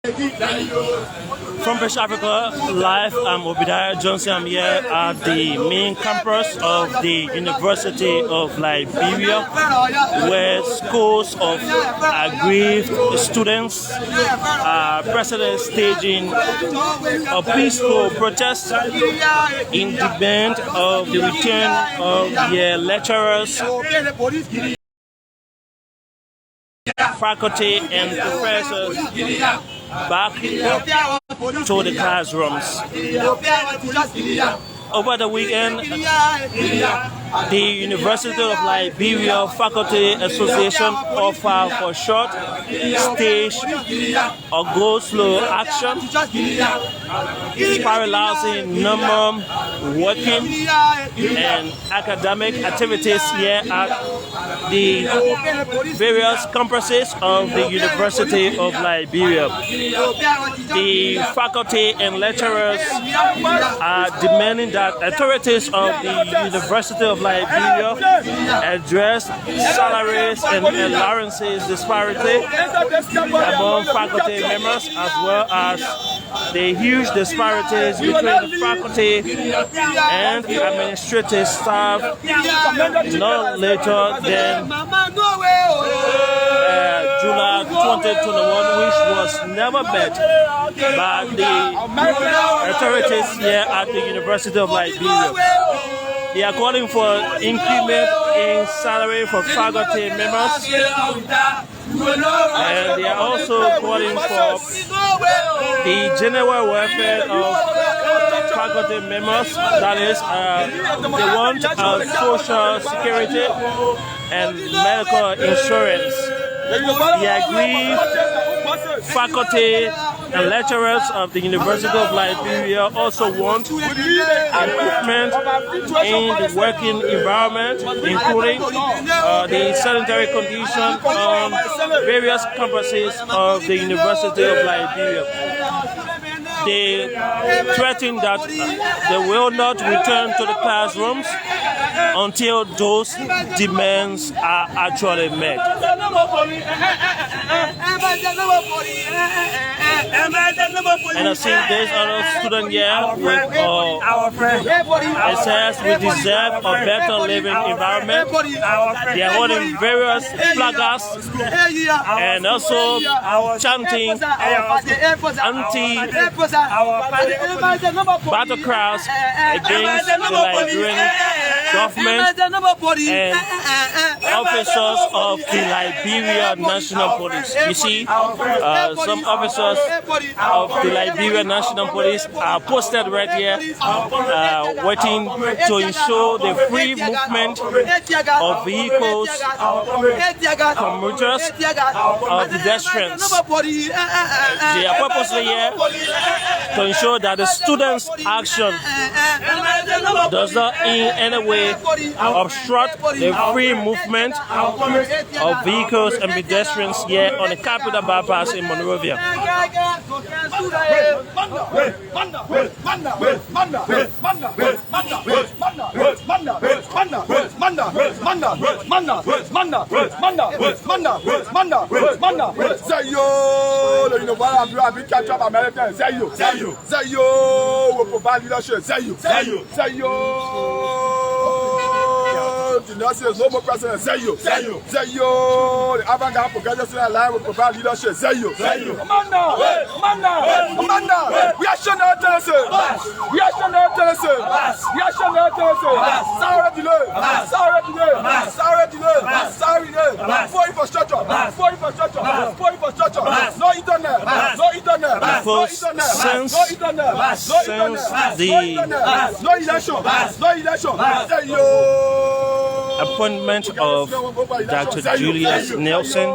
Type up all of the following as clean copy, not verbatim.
From British Africa, live, I'm Obadiah Johnson. I'm here at the main campus of the University of Liberia, where scores of aggrieved students are presently staging a peaceful protest in demand of the return of their lecturers, faculty and professors back to the classrooms. Over the weekend, the University of Liberia Faculty Association offered for short stage a go-slow action, paralyzing normal working and academic activities here at the various campuses of the University of Liberia. The faculty and lecturers are demanding that authorities of the University of Liberia address salaries and allowances disparity among faculty members, as well as the huge disparities between the faculty and administrative staff no later than July 2021, which was never met by the authorities here at the University of Liberia. They are calling for increment in salary for faculty members, and they are also calling for the general welfare of faculty members, that is, they want social security and medical insurance. The aggrieved faculty and lecturers of the University of Liberia also want improvement in the working environment, including the sanitary conditions on various campuses of the University of Liberia. They threaten that they will not return to the classrooms until those demands are actually met. And I see there's another student here with it says we deserve a better living environment. They are holding various placards and also chanting anti-battle cries against the Liberian government and officers of the Liberia National Police. You see, some officers of the Liberia National Police are posted right here, waiting to ensure the free movement of vehicles, commuters, of pedestrians. They are purposely here to ensure that the students' action does not in any way obstruct the free movement of vehicles and pedestrians here on the capital bypass in Monrovia. will provide leadership. The nurses, no more president. Zayo. The avant-garde progressive student line will provide leadership. Zayo. Amanda. We are showing our tendency. Sorry delay. Poor infrastructure. No internet. No election. Zayo. Appointment of Dr. Julius Nelson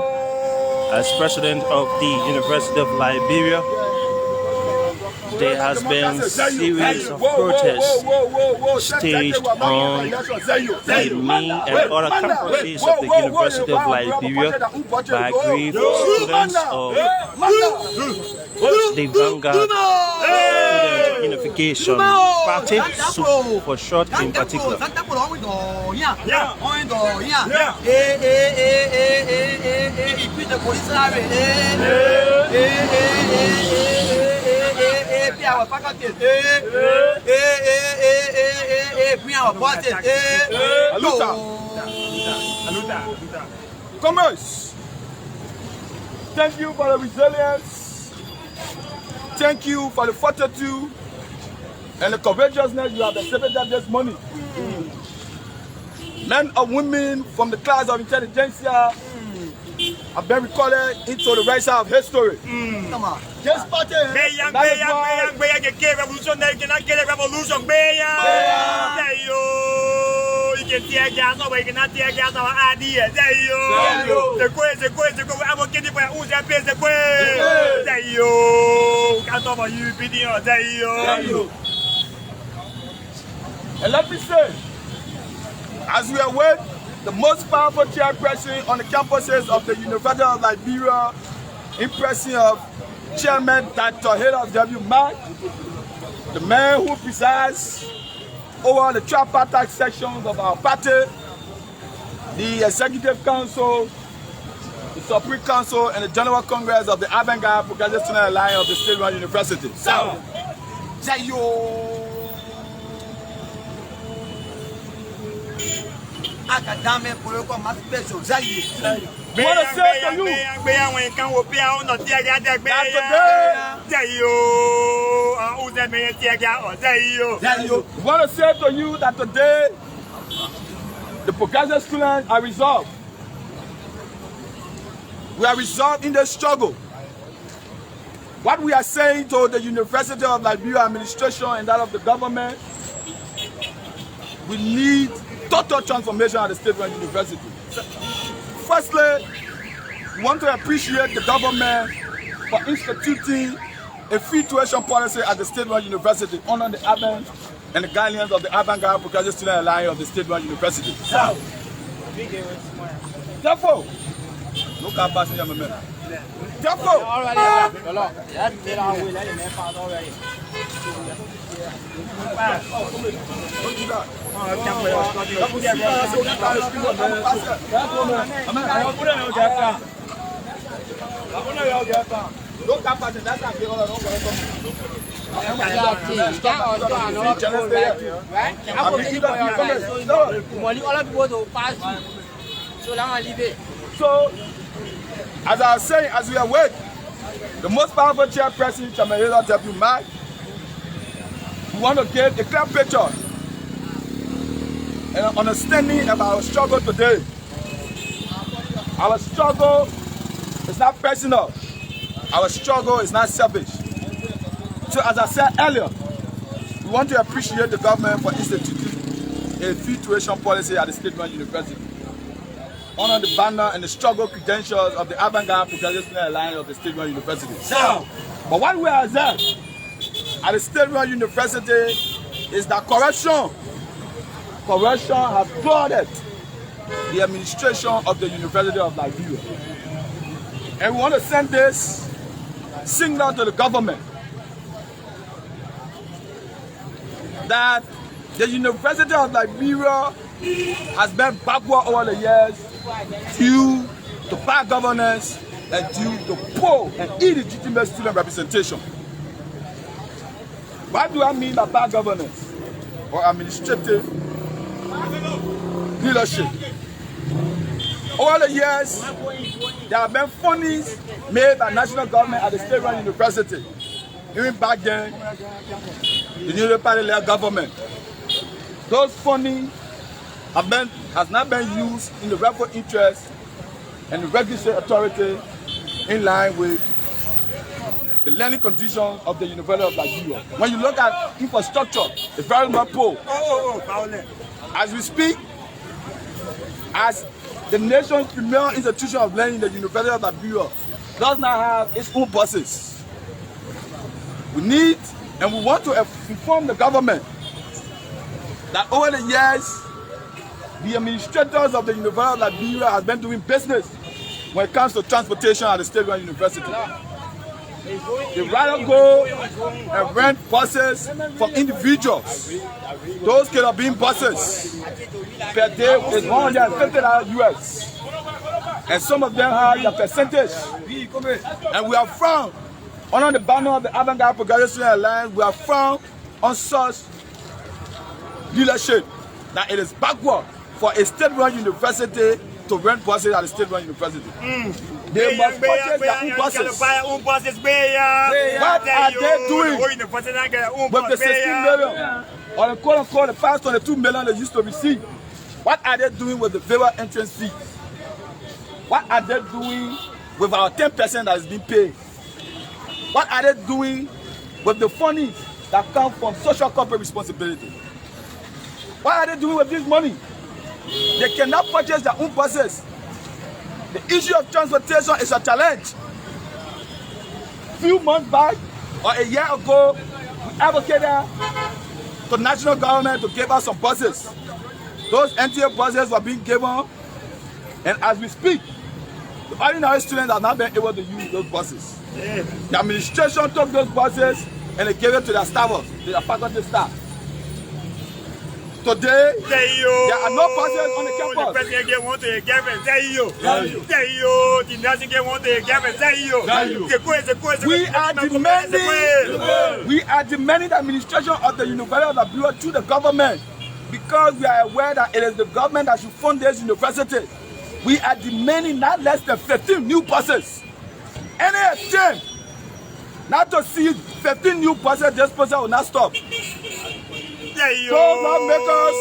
as president of the University of Liberia, there has been a series of protests staged on the main and other campuses of the University of Liberia by aggrieved students of the Vanguard Student Unification Party, for short in particular. Commerce. Thank you for the resilience. Thank you for the fortitude and the courageousness you have exhibited this morning. Men and women from the class of intelligentsia have been recorded into the register of history. Come on. This party. You can tear gas away, you cannot tear gas our ideas. There you go. The question, I'm going to get it for who's that place. There you go. Can't talk about you, video. There you go. And let me say, as we await the most powerful chairperson on the campuses of the University of Liberia, in person of Chairman Dr. Hillel W. Mack, the man who presides over the tripartite sections of our party, the Executive Council, the Supreme Council, and the General Congress of the Aggrieved Progressive Student Alliance of the State-run University. So, academic political masturbation. That want to say to you that today the progressive students are resolved. We are resolved in the struggle. What we are saying to the University of Liberia administration and that of the government, we need total transformation at the state-run university. Firstly, we want to appreciate the government for instituting a free tuition policy at the state-run university under the advent and the guidelines of the Aggrieved Progressive Student Alliance of the state-run university. So, therefore, look at passenger moment. Therefore, so, as I was saying, as we await the most powerful chairperson, Chairman Hillel W. Mack, we want to give a clear picture and an understanding of our struggle today. Our struggle is not personal. Our struggle is not selfish. So as I said earlier, we want to appreciate the government for instituting a free tuition policy at the state-run university, under the banner and the struggle credentials of the Aggrieved Progressive Student Alliance of the state-run university. So, but what we are at the state-run university is that corruption has flooded the administration of the University of Liberia. And we want to send this signal to the government that the University of Liberia has been backward over the years due to bad governance and due to poor and illegitimate student representation. What do I mean by bad governance or administrative leadership? Over the years, there have been fundings made by national government at the state-run university. Even back then, the newly party-led government. Those funding has not been used in the rightful interest and the regulatory authority in line with the learning conditions of the University of Liberia. When you look at infrastructure, it's very much poor. As we speak, as the nation's premier institution of learning, the University of Liberia does not have its own buses. We need and we want to inform the government that over the years, the administrators of the University of Liberia have been doing business when it comes to transportation at the state-run university. They rather go and rent buses from individuals. Those carabine buses per day is $150 US. And some of them have a percentage. And we have found under the banner of the Avant-Garde Progressive Student Alliance, we are found on such leadership that it is backward for a state-run university to rent buses at a state-run university. They must purchase their own buses. What are they doing with the 16 million or the quote-unquote the past 22 million they used to receive? What are they doing with the waiver entrance fees? What are they doing with our 10% that is being paid? What are they doing with the funding that come from social corporate responsibility? What are they doing with this money? They cannot purchase their own buses. The issue of transportation is a challenge. Few months back, or a year ago, we advocated to the national government to give us some buses. Those NTA buses were being given, and as we speak, the ordinary students have not been able to use those buses. The administration took those buses and they gave it to their staffers, to their faculty staff. Today, there are no buses on the campus. The president get one to the government. The national get one to the government. We are demanding the administration of the University of Liberia to the government, because we are aware that it is the government that should fund this university. We are demanding not less than 15 new buses. Any attempt not to see 15 new buses, this process will not stop. So lawmakers,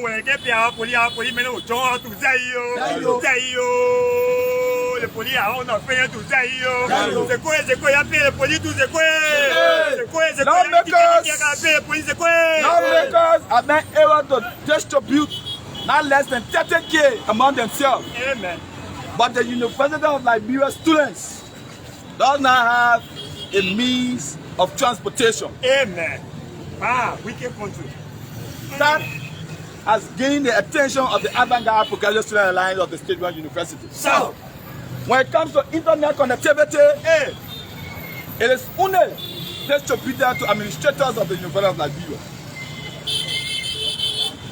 when I get there, police men will join to say the police are on the fair to say the police to the lawmakers are not able to distribute not less than 30K among themselves. Amen. But the University of Liberia students does not have a means of transportation. Amen. Wicked country. That has gained the attention of the Avant-Garde Progressive Student Alliance of the state-run university. So, when it comes to internet connectivity, it is only distributed to administrators of the University of Liberia.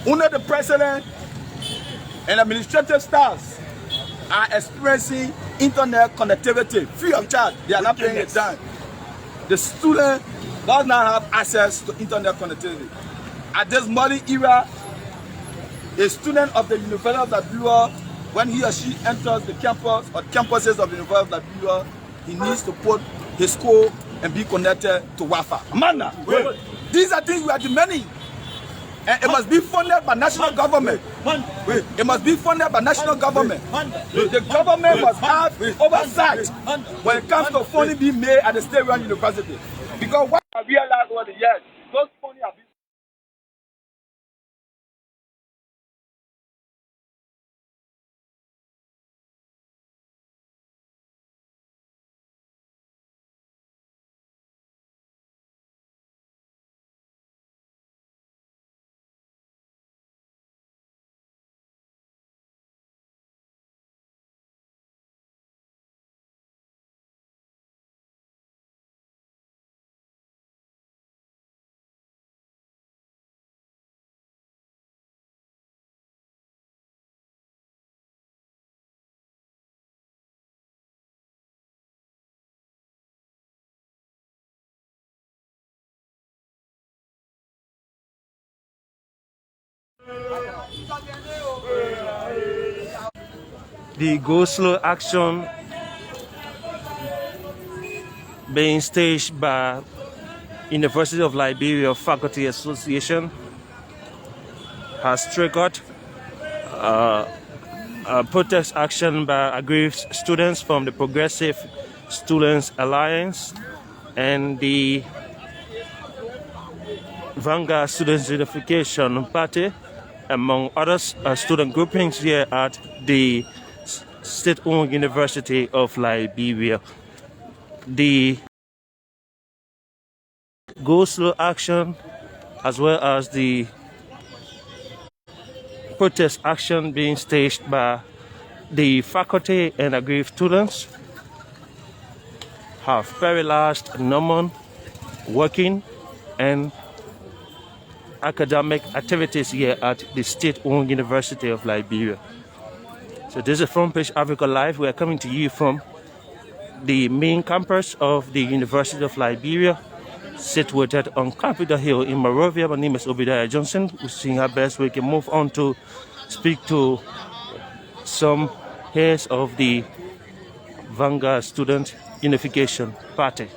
Only the president and administrative staffs are experiencing internet connectivity free of charge. They are not paying it down. The student does not have access to internet connectivity. At this modern era, a student of the University of Liberia, when he or she enters the campus or campuses of the University of Liberia, he needs to put his code and be connected to Wi-Fi. Amanda, these are things we are demanding. And it must be funded by national government. It must be funded by national government. The government must have oversight when it comes to funding being made at the state-run university. Because what I realized over the years, those funding have been the Go Slow action being staged by University of Liberia Faculty Association has triggered a protest action by aggrieved students from the Progressive Students Alliance and the Vanguard Students Unification Party, among others, student groupings here at the state-owned University of Liberia. The Go Slow action, as well as the protest action being staged by the faculty and aggrieved students, have paralyzed normal working and academic activities here at the state-owned University of Liberia. So this is Front Page Africa Live. We are coming to you from the main campus of the University of Liberia, situated on Capitol Hill in Monrovia. My name is Obadiah Johnson. We're seeing our best we can move on to speak to some heads of the Vanguard Student Unification Party.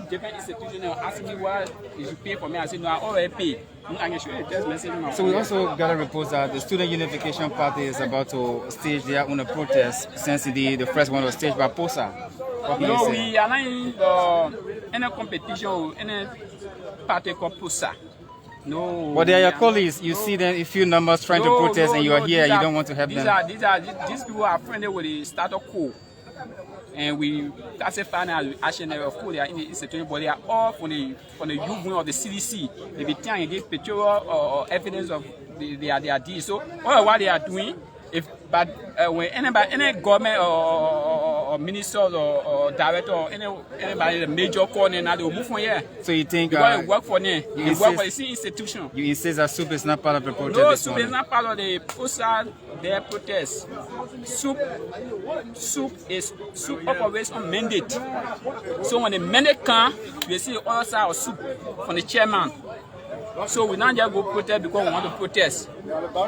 Different institutions asking me why you should pay for me. I said, no, I already pay. I can show you just message me. So we also got a report that the Student Unification Party is about to stage their own protest, since the first one was staged by POSA. No, we are not in any competition with any party called POSA. No. But they are your colleagues. You see them, a few numbers trying to protest, and you are here. You don't want to help them. These people are friendly with the status quo. And we classify now as action. Of course, they are in the institution, but they are all from the youth wing of the CDC. They be trying to give pictorial or evidence of their deeds. So all what they are doing, when any government or ministers or director or anybody the major corner now they will move from here. So you think you work for them? You work for the same institution. You insist that SUP is not part of the protest? No, SUP is not part of the their protest. SUP operates on mandate. So when the mandate comes, you see the other side of SUP from the chairman. So we not just go protest because we want to protest.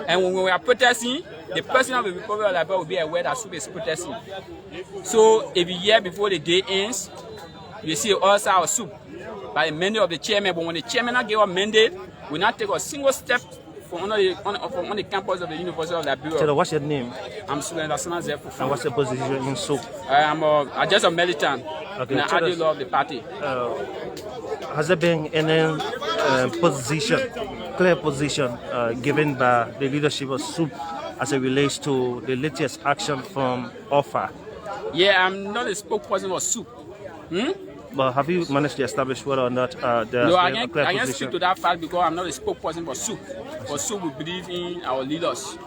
And when we are protesting, the president of the Republic of Liberia will be aware that SUP is protesting. So every year before the day ends, you see the other side of SUP by the mandate of the chairman. But when the chairman not give a mandate, we not take a single step from on the campus of the University of Liberia. Tell us, what's your name? I'm Sulen Lasana. And what's your position in SUP? I'm just a militant. Okay, and I do love the party. Has there been any clear position given by the leadership of SUP as it relates to the latest action from OFA? Yeah, I'm not a spokesperson for SUP. But have you managed to establish whether or not there's a clear position? I can't speak to that fact because I'm not a spokesperson for SUP. For SUP, we believe in our leaders.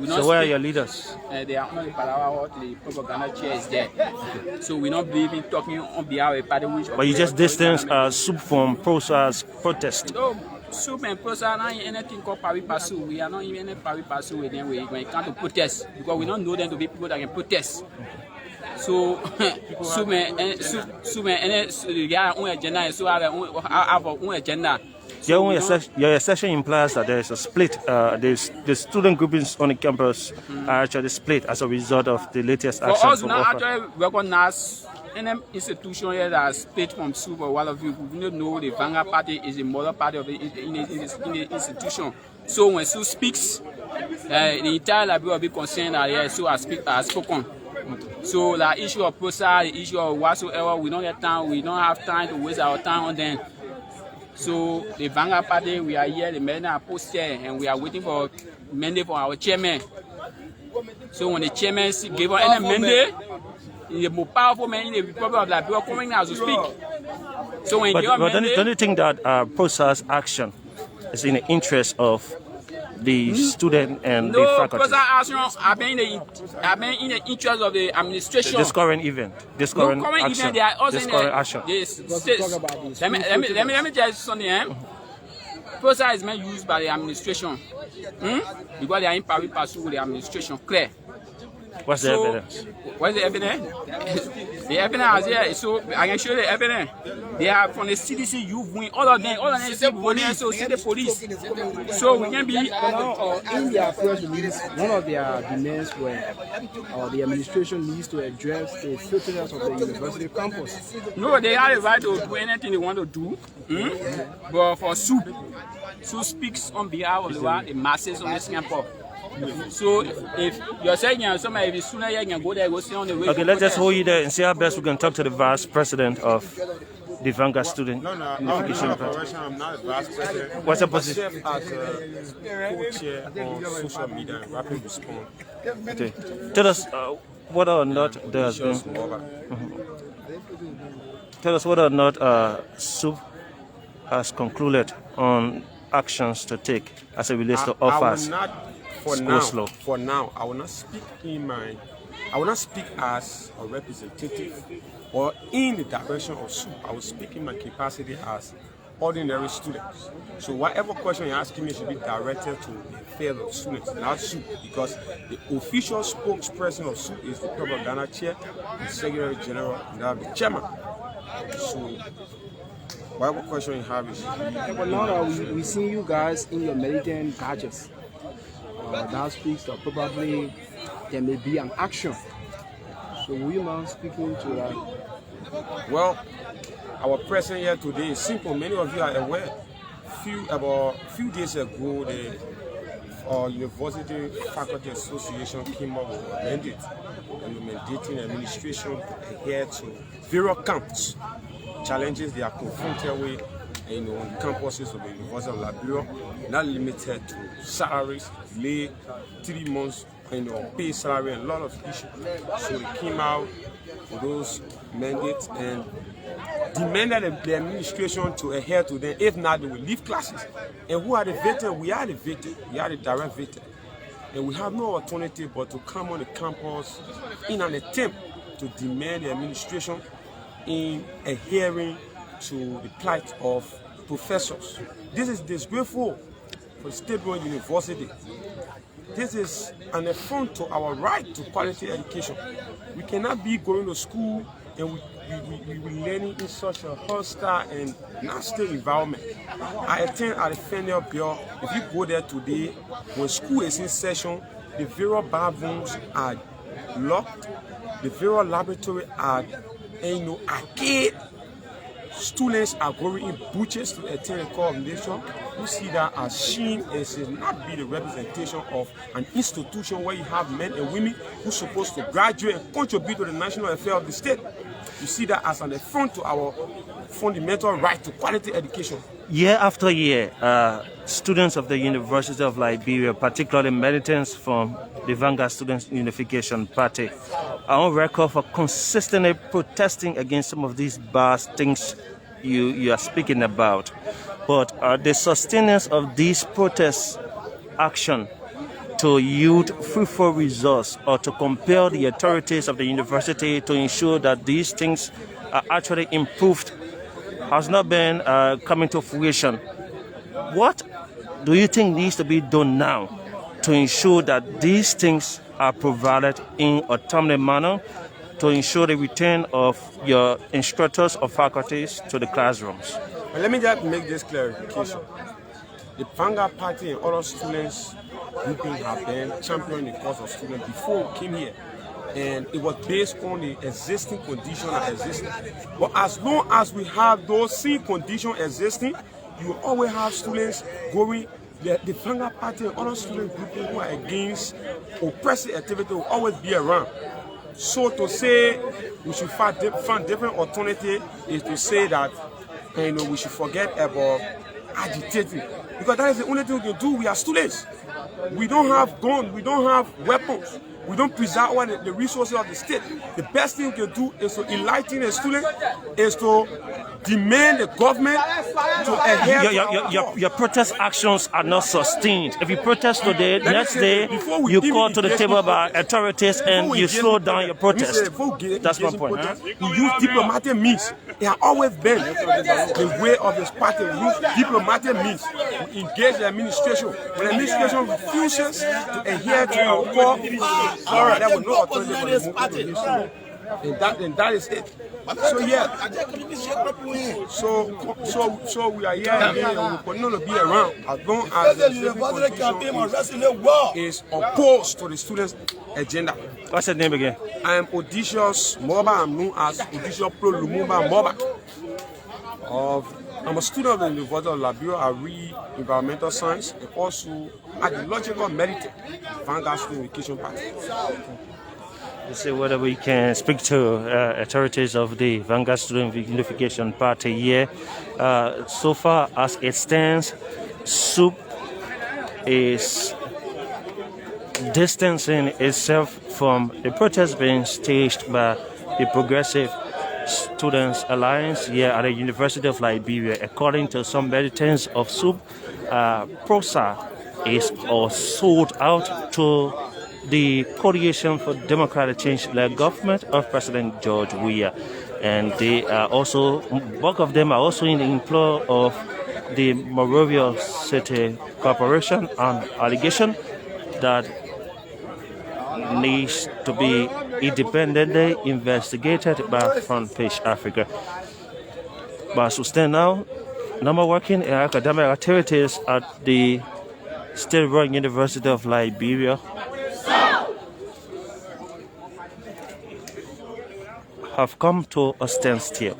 So where are your leaders? They are on the Palawa, the propaganda chair is there. So we don't believe in talking on behalf of a party which... But you just distance SUP from PROSA's protest. No, SUP and PROSA are not in anything called pari passu. We are not in any pari passu with them when it comes to protest. Because we don't know them to be people that can protest. So, SUP and they have own agenda and so have own agenda. Your accession implies that there is a split. The student groupings on the campus are actually split as a result of the latest action. For us, we not actually recognize any institution here that is split from SUP or one of you. We don't know the Vanguard Party is the mother party of the institution. So when SUP speaks, the entire Liberia will be concerned that SUP has spoken. So the issue of PROSA, the issue of whatsoever, we don't get time. We don't have time to waste our time on them. So the Vanguard Party, we are here, the men are posted, and we are waiting for mandate for our chairman. So when the chairman gave us any mandate, the most powerful man in the Republic of Liberia coming now to speak. So when don't you think that PROSA's action is in the interest of the student and the faculty? PROSA action have been in the interest of the administration. This current event, this current action, event, they are also this current action. Let me tell you something. PROSA is being used by the administration because they are in pari passu with the administration. Clear. What's the evidence? What's the evidence? The evidence is here. So I can show you the evidence. They are from the CDC youth wing. All of them see police. So see the police. So we can be. In their first release, one of their demands were the administration needs to address the filthiness of the university campus. No, they have the right to do anything they want to do. But for SUP speaks on behalf of the masses on this campus. So if you're saying somebody, if it's sooner you can go there, go sit on the way. Okay, let's just hold you there and see how best we can talk to the vice president of the Vanguard Student Unification Party. I'm not a vice president. What's your position? I serve as co-chair on social media and rapid response. Okay. Tell us whether or not there has been. Tell us whether or not SUP has concluded on actions to take as it relates to offers. For now, I will not speak in my I will not speak as a representative or in the direction of SUP. I will speak in my capacity as ordinary students. So whatever question you're asking me should be directed to the affairs of students, not SUP, because the official spokesperson of SUP is the propaganda chair, the secretary general, and the chairman. So whatever question you have is... But now that we see you guys in your militant gadgets, that speaks that probably there may be an action. So will you mind speaking to that? Well, our presence here today is simple. Many of you are aware. About a few days ago, the University Faculty Association came up with a mandate mandating administration to adhere to various camps, challenges they are confronted with on campuses of the University of Liberia, not limited to salaries, delay 3 months, pay salary, and a lot of issues. So they came out with those mandates and demanded the administration to adhere to them. If not, they will leave classes. And who are the victims? We are the victims. We are the direct victims. And we have no alternative but to come on the campus in an attempt to demand the administration in adhering to the plight of professors. This is disgraceful for state-run university. This is an affront to our right to quality education. We cannot be going to school and we learning in such a hostile and nasty environment. I attend at the Fennel Bureau. If you go there today, when school is in session, the various bar rooms are locked, the various laboratory are arcade. Students are going in butchers to attend a coordination. You see that as seen as it not be the representation of an institution where you have men and women who are supposed to graduate and contribute to the national affairs of the state. You see that as an affront to our fundamental right to quality education. Year after year, students of the University of Liberia, particularly militants from the Vanguard Students Unification Party, are on record for consistently protesting against some of these bad things you are speaking about. But the sustenance of these protest action to yield fruitful results or to compel the authorities of the university to ensure that these things are actually improved has not been coming to fruition. What do you think needs to be done now to ensure that these things are provided in a timely manner to ensure the return of your instructors or faculties to the classrooms? Well, let me just make this clarification. The Vanguard Party and other students grouping have been championing the cause of students before we came here. And it was based on the existing condition that existed. But as long as we have those same conditions existing, you will always have students going. The Vanguard Party and other student grouping who are against oppressive activity will always be around. So to say we should find different alternative is to say that we should forget about agitating, because that is the only thing we can do. We are students. We don't have guns. We don't have weapons. We don't preserve the resources of the state. The best thing we can do is to enlighten the student, is to demand the government to adhere to your protest actions are not sustained. If you protest today, next day you call to the table by authorities and you slow down your protest. That's my point. We use diplomatic means. It has always been the way of this party. We use diplomatic means. We engage the administration. When the administration refuses to adhere to our core, there will no alternative for the movement. And that is it. So yeah. So we are here and we continue to be around as long as the is opposed to the students' agenda. What's your name again? I am Odysseus Moba. I'm known as Odysseus Pro Lumumba Moba. I'm a student of the University of Liberia. I read environmental science and also ideological meditate, Vanguard Student Unification Party. Let's see whether we can speak to authorities of the Vanguard Student Unification Party here. So far as it stands, SUP is distancing itself from the protest being staged by the Progressive Students Alliance here at the University of Liberia. According to some militants of SUP, PROSA is sold out to the Coalition for Democratic Change-led government of President George Weah. And they are also, bulk of them are also in the employ of the Monrovia City Corporation on allegation that needs to be independently investigated by Front Page Africa. But as we stand now, number working in academic activities at the state-run University of Liberia have come to a standstill.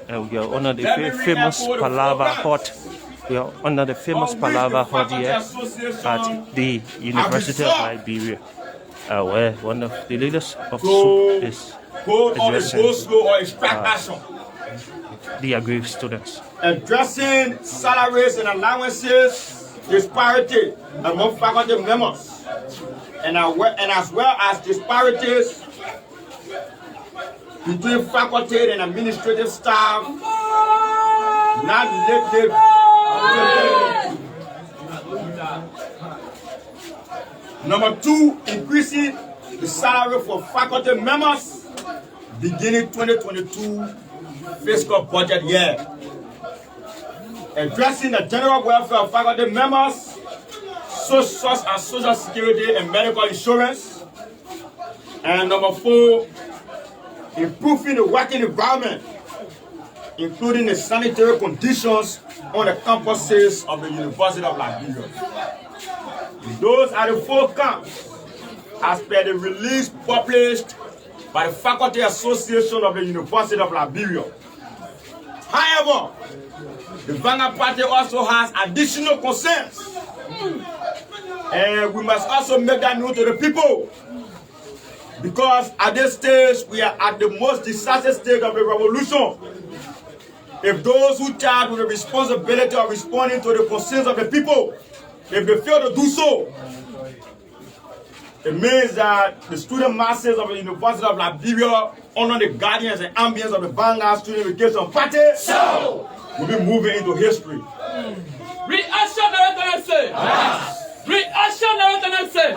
And we are under the famous Palava Hut. We are under the famous Palava Hut here at the University of Liberia, where one of the leaders of SUP is addressing the aggrieved students. Addressing salaries and allowances disparity among faculty members, and as well as disparities between faculty and administrative staff. Number 2, increasing the salary for faculty members beginning 2022 fiscal budget year. Addressing the general welfare of faculty members, such as social security and medical insurance. And number 4, improving the working environment, including the sanitary conditions on the campuses of the University of Liberia. Those are the 4 camps as per the release published by the Faculty Association of the University of Liberia. However, the Vanguard Party also has additional concerns, and we must also make that known to the people, because at this stage we are at the most decisive stage of the revolution. If those who charge with the responsibility of responding to the concerns of the people, if they fail to do so, it means that the student masses of the University of Liberia, under the guardians and ambience of the Vanguard Student Education Party, will be moving into history. Reactionary tendency! Reactionary tendency!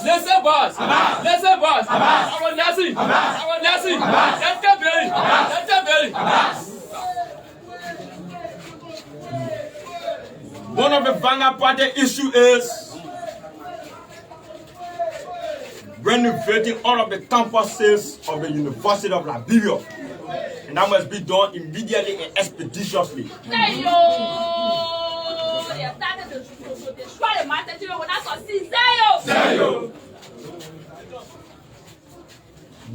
Laissez boss! Laissez boss! Our Nazi! Our Nazi! Let's get ready! Let's get ready! One of the Vanguard Party issues is renovating all of the campuses of the University of Liberia. And that must be done immediately and expeditiously.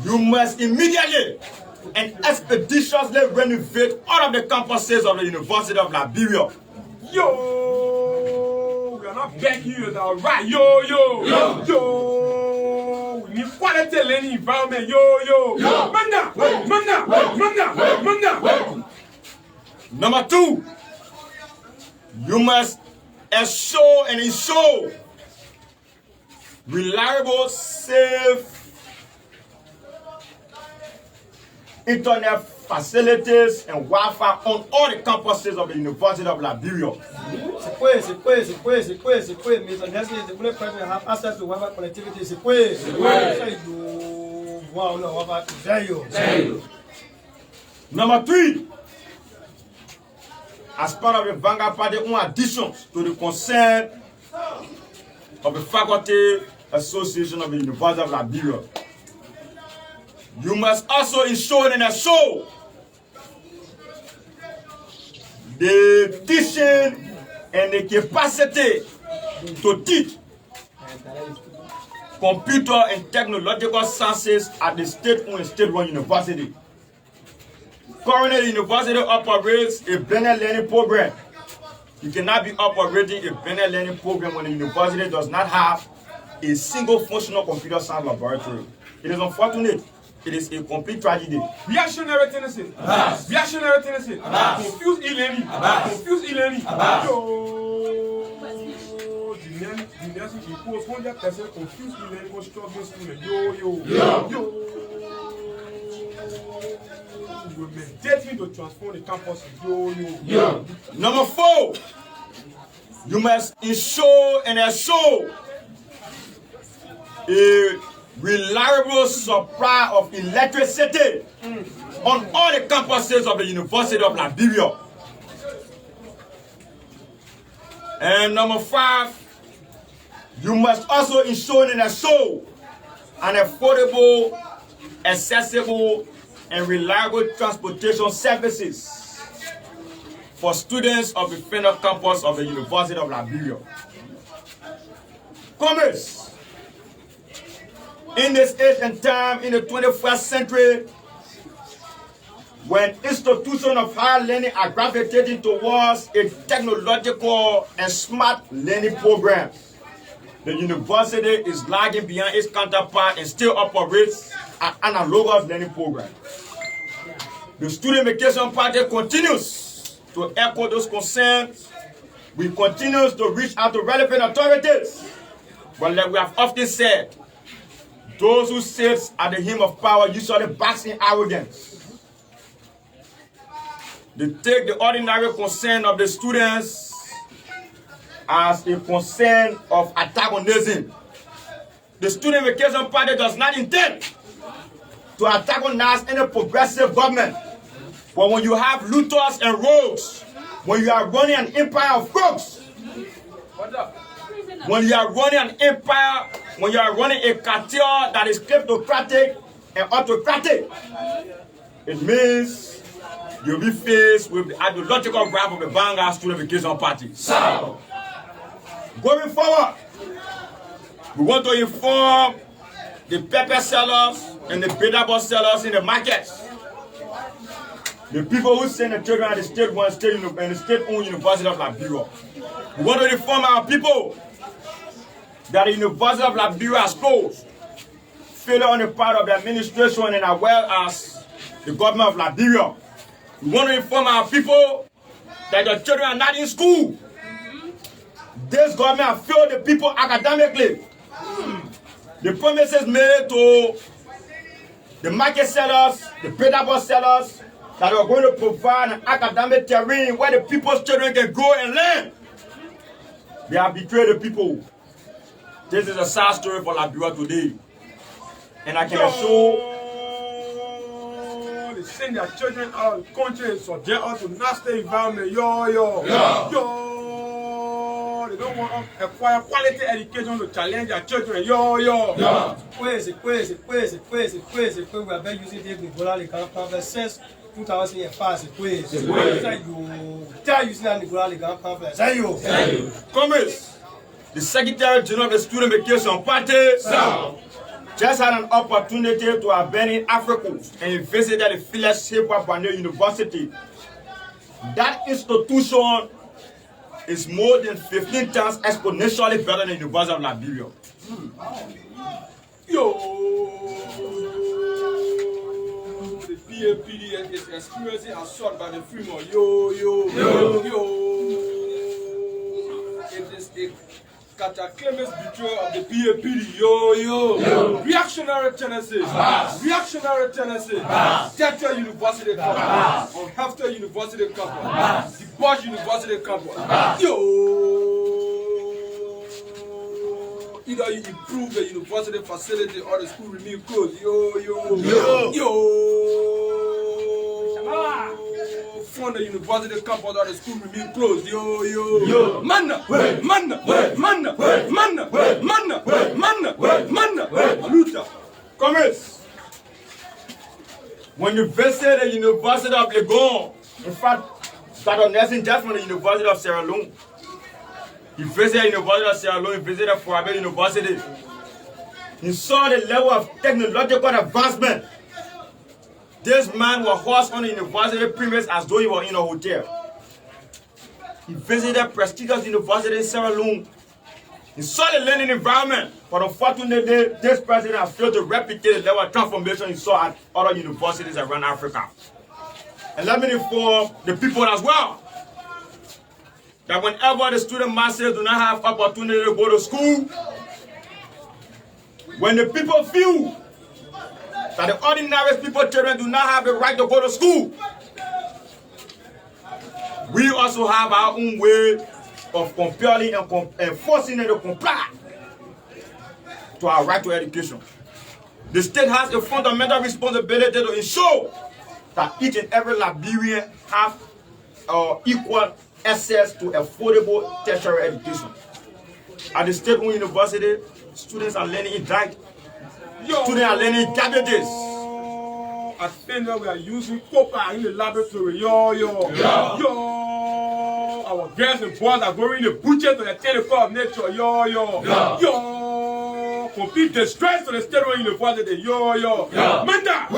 You must immediately and expeditiously renovate all of the campuses of the University of Liberia. Yo, we are not back here now, right? Yo, yo, yo, yo. We need quality learning environment. Yo, yo, yo. Manda. Number 2, you must ensure reliable, safe internet facilities and Wi-Fi on all the campuses of the University of Liberia. Have access to Wi-Fi connectivity. Number 3, as part of the Vanguard Party, in addition to the concern of the Faculty Association of the University of Liberia, you must also ensure and assure the teaching and the capacity to teach computer and technological sciences at the state-owned and state-run university. Currently, the university operates a blended learning program. You cannot be operating a blended learning program when the university does not have a single functional computer science laboratory. It is unfortunate. It is a complete tragedy. Reactionary tendency. Reactionary tendency. Confused e-learning. Confused e-learning. Yo, the equals 100% confused illegal struggling student. Yo. We're mandating to transform the campus. Yo. Number 4, you must ensure and assure a reliable supply of electricity on all the campuses of the University of Liberia. And number 5, you must also ensure and assure an affordable, accessible, and reliable transportation services for students of the Federal campus of the University of Liberia. Commerce. In this age and time, in the 21st century, when institutions of higher learning are gravitating towards a technological and smart learning program, the university is lagging behind its counterpart and still operates an analogous learning program. The Student Vacation Party continues to echo those concerns. We continue to reach out to relevant authorities. But like we have often said, those who sit at the helm of power usually bask in arrogance. They take the ordinary concern of the students as a concern of antagonism. The Student Vacation Party does not intend to antagonize any progressive government. But when you have looters and rogues, when you are running an empire of crooks, when you are running an empire, when you are running a cartel that is kleptocratic and autocratic, it means you'll be faced with the ideological wrath of the Vanguard Student Vacation Party. So, going forward, we want to inform the pepper sellers and the bitter ball sellers in the markets, the people who send the children at the state-owned University of Liberia. We want to inform our people that the University of Liberia has closed, failure on the part of the administration and as well as the government of Liberia. We want to inform our people that the children are not in school. This government has failed the people academically. The promises made to the market sellers, the pedal sellers, that are going to provide an academic terrain where the people's children can go and learn. They have betrayed the people. This is a sad story for Liberia today. And I can assure they send their children out of the country and subject us to nasty environment. They don't want to acquire quality education to challenge their children. We have been using the Nicola Conference since 2005. Commerce, the Secretary General of the Student Vacation Party just had an opportunity to abandon Africa and visited the fellowship of University. That institution is more than 15 times exponentially better than the University of Liberia. The PAPD is experiencing assault by the Fremont. It is a cataclysmic betrayal of the PAPD. Reactionary tendencies. Reactionary tendencies. Delta University campus. On Hefter University campus. The Bosch University campus. Either you improve the university facility or the school remain closed. Fund the university campus or the school remain closed. Luther. Commerce. When you visit the University of Legon, in fact, Dr. Nelson just from the University of Sierra Leone. He visited the University of Sierra Leone, he visited Forabe University. He saw the level of technological advancement. This man was housed on the university premise as though he was in a hotel. He visited prestigious university in Sierra Leone. He saw the learning environment, but unfortunately, this president has failed to replicate the level of transformation he saw at other universities around Africa. And let me inform the people as well that whenever the student masses do not have opportunity to go to school, When the people feel that the ordinary people children do not have the right to go to school, we also have our own way of compelling and forcing them to comply to our right to education. The state has a fundamental responsibility to ensure that each and every Liberian have equal access to affordable tertiary education. At the state-owned university, students are learning in diet. Students are learning cabbages. I think that we are using copper in the laboratory. Yo. Our girls and boys are going in the butcher to the telephone of nature. Yo. Complete distress to the state-owned university. Yo. Manda.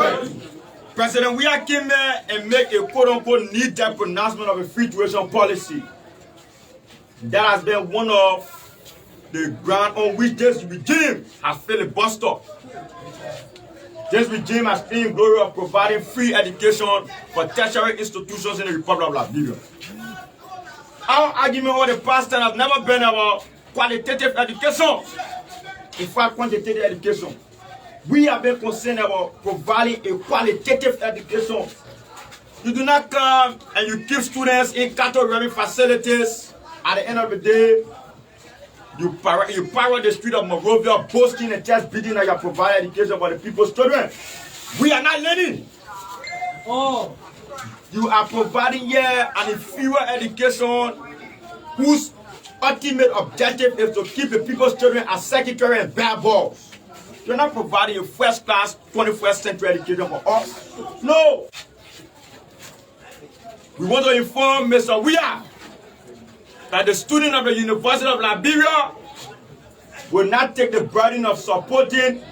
President, we are came here and make a quote-unquote need-that pronouncement of a free tuition policy. That has been one of the ground on which this regime has filibustered. This regime has claimed glory of providing free education for tertiary institutions in the Republic of Liberia. Our argument over the past time has never been about qualitative education. In fact, quantitative education. We have been concerned about providing a qualitative education. You do not come and you keep students in cattle rearing facilities. At the end of the day, you parrot the street of Monrovia, boasting and chest beating that you are providing education for the people's children. We are not learning. You are providing here an inferior education whose ultimate objective is to keep the people's children as secretary and bad balls. You're not providing a first-class 21st century education for us. No. We want to inform Mr. Weah that the student of the University of Liberia will not take the burden of supporting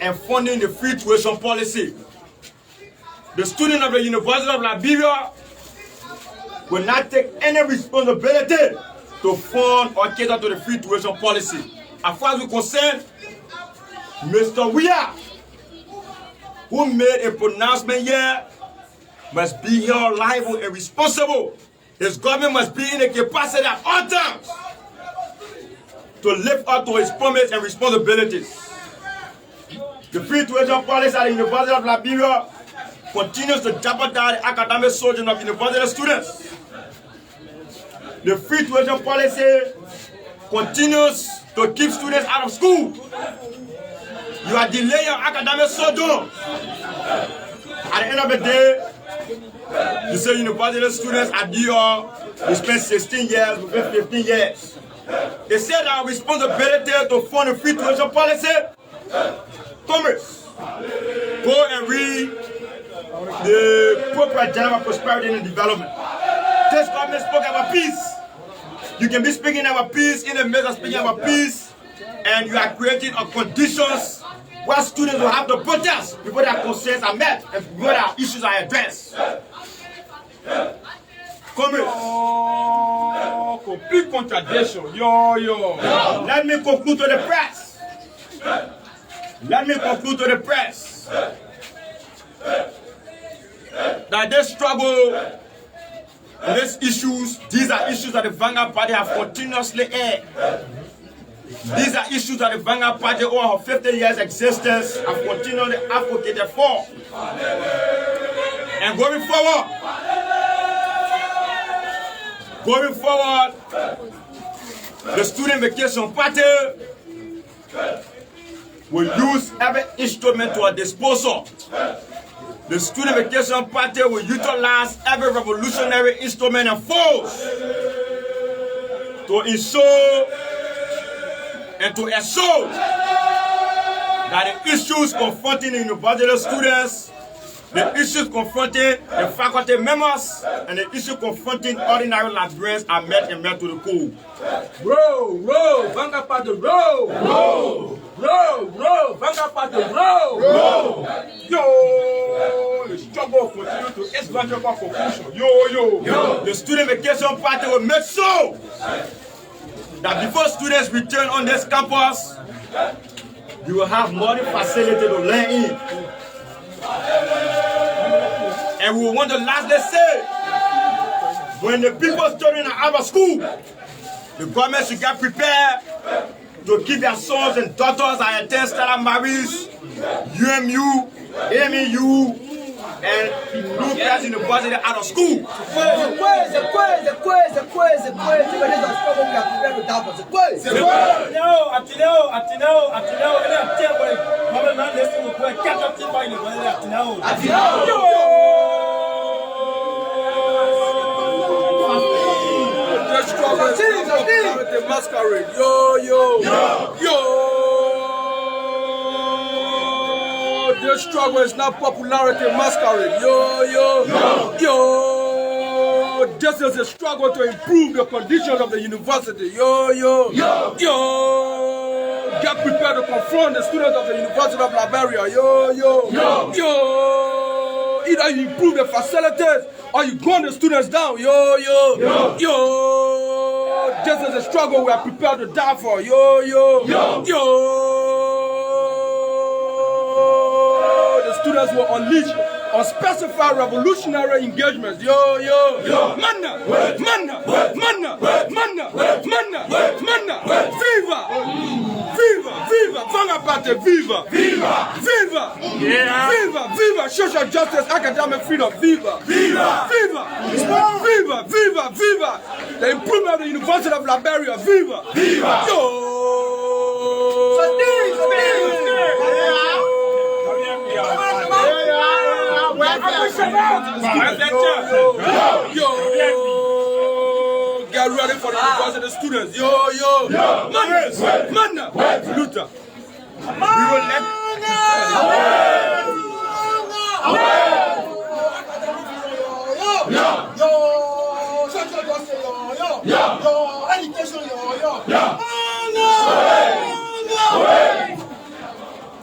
and funding the free tuition policy. The student of the University of Liberia will not take any responsibility to fund or cater to the free tuition policy. As far as we're concerned, Mr. Weah, who made a pronouncement here, must be held liable and responsible. His government must be in a capacity at all times to live up to his promise and responsibilities. The free tuition policy at the University of Liberia continues to jeopardize the academic sojourn of university students. The free tuition policy continues to keep students out of school. You are delaying your academic sojourn. At the end of the day, you say university students at DR, they spend 16 years, we spend 15 years. They said our responsibility to fund the free tuition policy. Commerce, go and read the Proper General Prosperity and Development. This government spoke about peace. You can be speaking about peace in the midst of speaking about peace, and you are creating conditions where students will have to protest before their concerns are met and before their issues are addressed. Complete contradiction. Yo. Let me conclude to the press. That this struggle, these issues, these are issues that the Vanguard Party have continuously aired. These are issues that the Vanguard Party over her 50 years existence have continually advocated for. And going forward, the Student Vacation Party will use every instrument to our disposal. The Student Vacation Party will utilize every revolutionary instrument and force to ensure and to assure that the issues confronting the university students, the issues confronting the faculty members, and the issues confronting ordinary Liberians are met and met to the core. Roll, Vanguard Party, roll, Vanguard Party, roll. Yo, the struggle continues to its logical conclusion. Yo. The Student Vacation Party will make sure that before students return on this campus, you will have modern facility to learn in. And we want to lastly say, when the people's children are out of school, the government should get prepared to give their sons and daughters at attend Stella Maris, UMU, AMU, and Blue Cross University out of school. Masquerade. Yo, yo, yo, yo. The struggle is not popularity masquerade. Yo, yo, yo, yo. This is a struggle to improve the conditions of the university. Yo, yo, yo, yo. Get prepared to confront the students of the University of Liberia. Yo, yo, yo, yo. Either you improve the facilities or you gun the students down. Yo, yo, yo, yo. This is a struggle we are prepared to die for. Yo, yo, yo, yo. The students will unleash unspecified revolutionary engagements. Yo, yo, yo. Manna, manna, manna, manna, manna, manna. Viva, viva, viva. Vangapate, viva, viva, viva, viva, viva. Social justice, academic freedom. Viva, viva, viva, viva, viva, viva. The improvement of the University of Liberia. Viva, viva. Yo. Yo, get ready for the university students. Yo, yo, Manna, Manna, Luther. We will let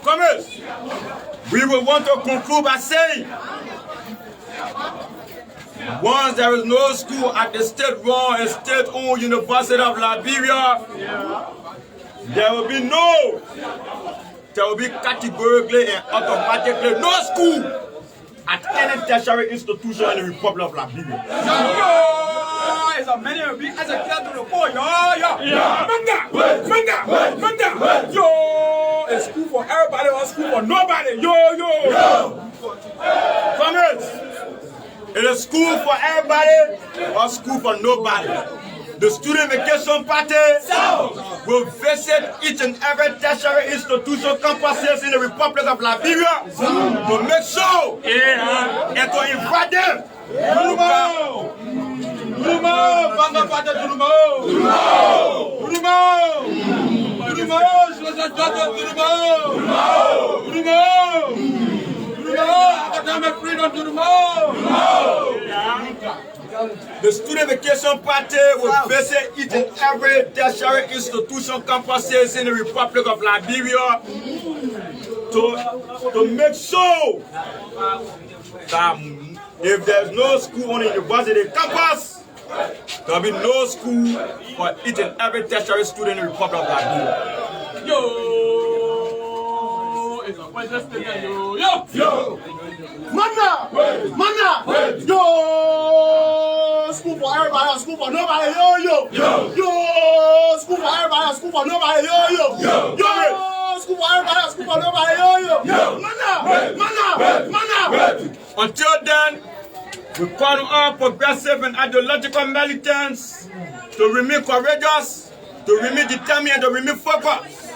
Commerce. We will want to conclude by saying, once there is no school at the state-run and state-owned University of Liberia, there will be categorically and automatically no school at any tertiary institution in the Republic of Liberia. It's a many of as a to the poor. Yo, a school for everybody or a school for nobody. Yo, yo. Comrades, it is school for everybody or school for nobody. The Student Vacation Party will visit each and every tertiary institution campuses in the Republic of Liberia to make sure and to invite them. The Student Vacation Party will visit each and every tertiary institution campuses in the Republic of Liberia to make sure that if there's no school on the university campus, there will be no school for each and every tertiary student in the Republic of Liberia. Yo! It's a pleasure staying here, yo! Yo! Yo! Manna! Manna! Yo! School for everybody, school for nobody, yo! Yo! Yo! Yo! School for everybody, school for nobody, yo! Yo! Yo! Yo! School for everybody, school for nobody, yo! Yo! Yo! Manna! Manna! Manna! Until then, we call on all progressive and ideological militants to remain courageous, to remain determined, and to remain focused.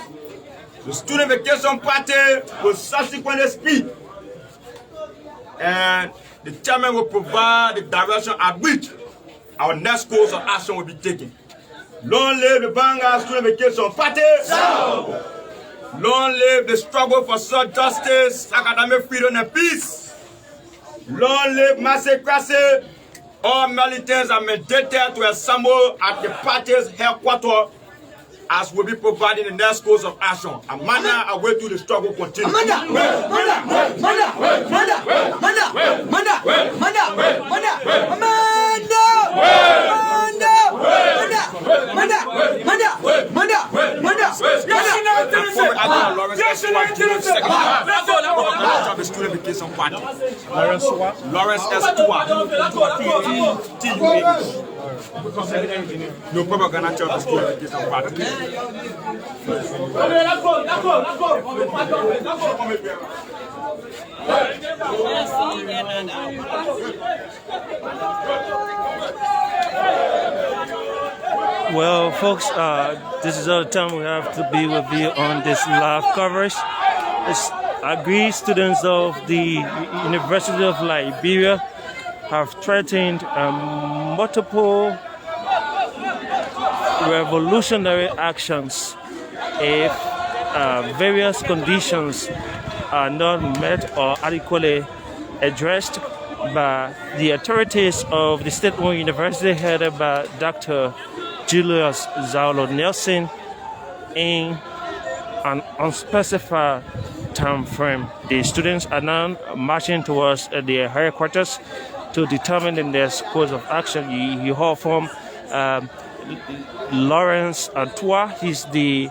The Student Vacation Party will subsequently speak, and the chairman will provide the direction at which our next course of action will be taken. Long live the Banga Student Vacation Party! Long live the struggle for social justice, academic freedom, and peace! Long live Massacracy! All militants are mandated to assemble at the party's headquarters as will be provided in the next course of action. Amanda, I wait till the struggle continues. Amanda! Student Education Party. Lawrence S. Tua. T-U-A-H. No propaganda church Student Education Party. Well, folks, this is all the time we have to be with you on this live coverage. It's Aggrieved students of the University of Liberia have threatened multiple revolutionary actions if various conditions are not met or adequately addressed by the authorities of the state-owned university headed by Dr. Julius Zaulo Nelson in an unspecified time frame. The students are now marching towards their headquarters to determine the next course of action. You heard from Lawrence Tua. He's the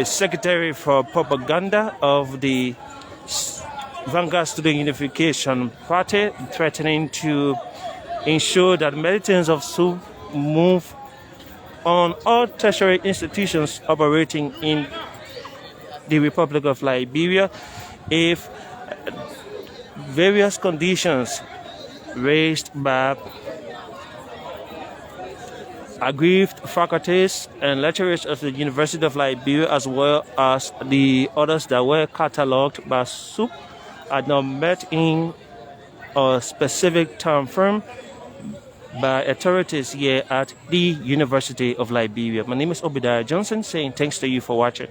Secretary for Propaganda of the Vanguard Student Unification Party, threatening to ensure that militants of SUB move on all tertiary institutions operating in the Republic of Liberia if various conditions raised by aggrieved faculties and lecturers of the University of Liberia, as well as the others that were catalogued by SUB, are not met in a specific time frame by authorities here at the University of Liberia. My name is Obadiah Johnson, saying thanks to you for watching.